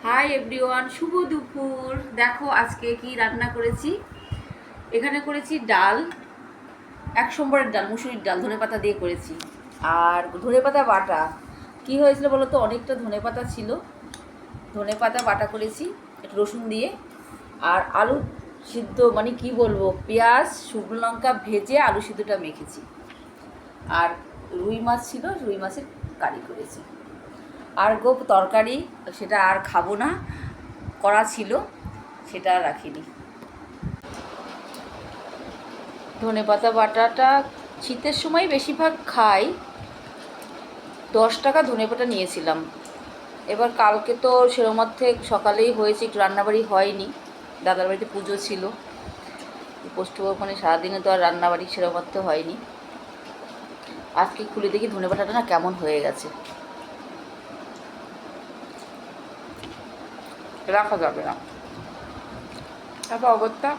Hi everyone, শুভ দুপুর। দেখো আজকে কি রান্না করেছি। এখানে করেছি ডাল, 1 নম্বরের ডাল, মুসুরির ডাল, ধনেপাতা দিয়ে করেছি। আর ধনেপাতা বাটা কি হয়েছিল বলো তো, অনেকটা ধনেপাতা ছিল, ধনেপাতা বাটা করেছি একটু রসুন দিয়ে। আর আলু সিদ্ধ, মানে কি বলবো, পেঁয়াজ শুকনো লঙ্কা ভেজে আলু সিদ্ধটা মেখেছি। আর রুই মাছ ছিল, রুই মাছের কারি করেছি। আর তরকারি, সেটা আর খাবো না, করা ছিল, সেটা আর রাখিনি। ধনেপাতা বাটাটা শীতের সময় বেশিরভাগ খাই। 10 টাকা ধনেপাতা নিয়েছিলাম। এবার কালকে তো সেরম অর্থে সকালেই হয়েছে, একটু রান্নাবাড়ি হয়নি, দাদার বাড়িতে পুজো ছিল, পশ্চিমবঙ্গে সারাদিনে তো আর রান্নাবাড়ি সেরম অর্থে হয়নি। আজকে খুলে দেখি ধনেপাতাটা না কেমন হয়ে গেছে, রাখা যাবে না। তারপর অগত্যা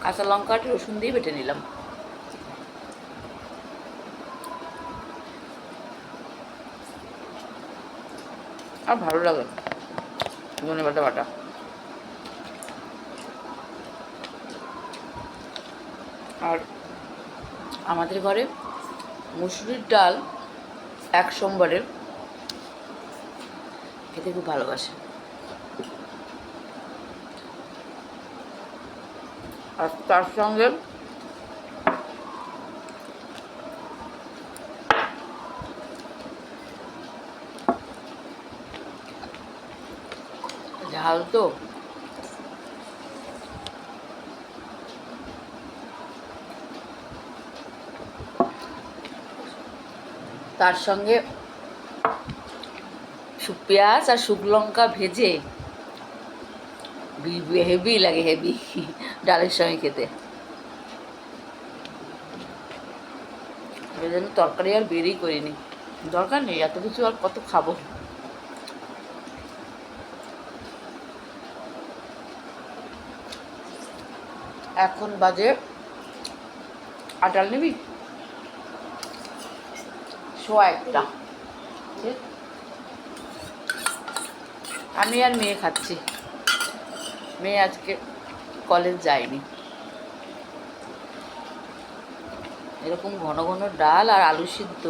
কাঁচা লঙ্কা আর রসুন দিয়ে বেটে নিলাম। আর ভালো লাগে ধনেপাতা বাটা। আর আমাদের ঘরে মুসুরির ডাল 1 নম্বরের, খেতে খুব ভালোবাসে। আর তার সঙ্গে ঝাল তো, তার সঙ্গে পেঁয়াজ আর শুকনো লঙ্কা ভেজে হেভি লাগে, হেভি ডালের সঙ্গে খেতে। এই জন্য তরকারি আর বেরই করিনি, দরকার নেই এত কিছু, আর কত খাবো। এখন বাজে, আটাল নিবি 1:15। আমি আর মেয়ে খাচ্ছি, মেয়ে আজকে কলেজ যায়নি। এরকম ঘন ঘন ডাল আর আলু সিদ্ধ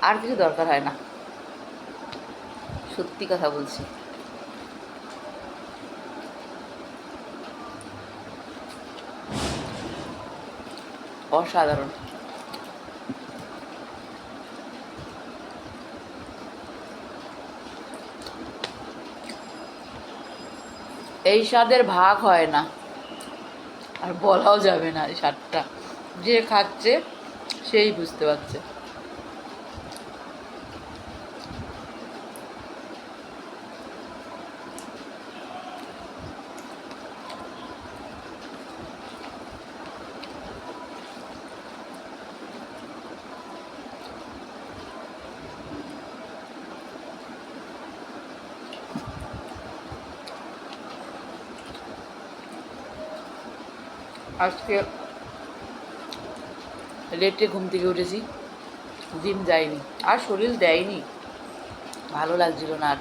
আর কিছু দরকার হয় না, সত্যি কথা বলছি। অসাধারণ। এই স্বাদের ভাগ হয় না, আর বলাও যাবে না। এই স্বাদটা যে খাচ্ছে সেই বুঝতে পারছে। আজকে লেটে ঘুম থেকে উঠেছি, জিম যাইনি, আর শরীর দেয়নি, ভালো লাগছিল না। আর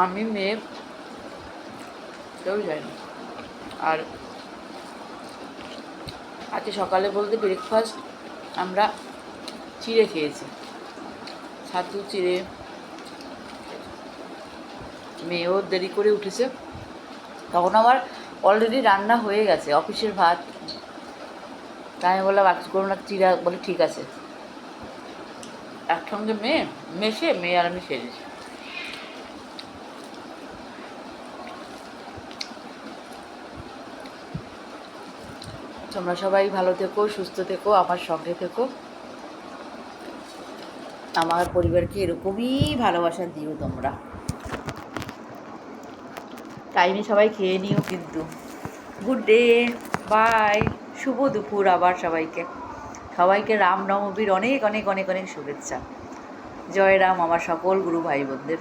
আমি মেয়ে কেউ যায়নি। আর আজকে সকালে বলতে ব্রেকফাস্ট আমরা চিড়ে খেয়েছি, ছাতু চিড়ে। মেয়েও দেরি করে উঠেছে, তখন আমার অলরেডি রান্না হয়ে গেছে, অফিসের ভাত। তাই আমি বললাম আজ করো না চিড়া, বলে ঠিক আছে। একসঙ্গে মেয়ে আর আমি সেরেছি। তোমরা সবাই ভালো থেকো, সুস্থ থেকো, আমার সঙ্গে থেকো, আমার পরিবারকে এরকমই ভালোবাসা দিও তোমরা। টাইমে সবাই খেয়ে নিও কিন্তু। গুড ডে, বাই, শুভ দুপুর আবার সবাইকে। সবাইকে রামনবমীর অনেক অনেক অনেক অনেক শুভেচ্ছা। জয় রাম আমার সকল গুরু ভাই বোনদের।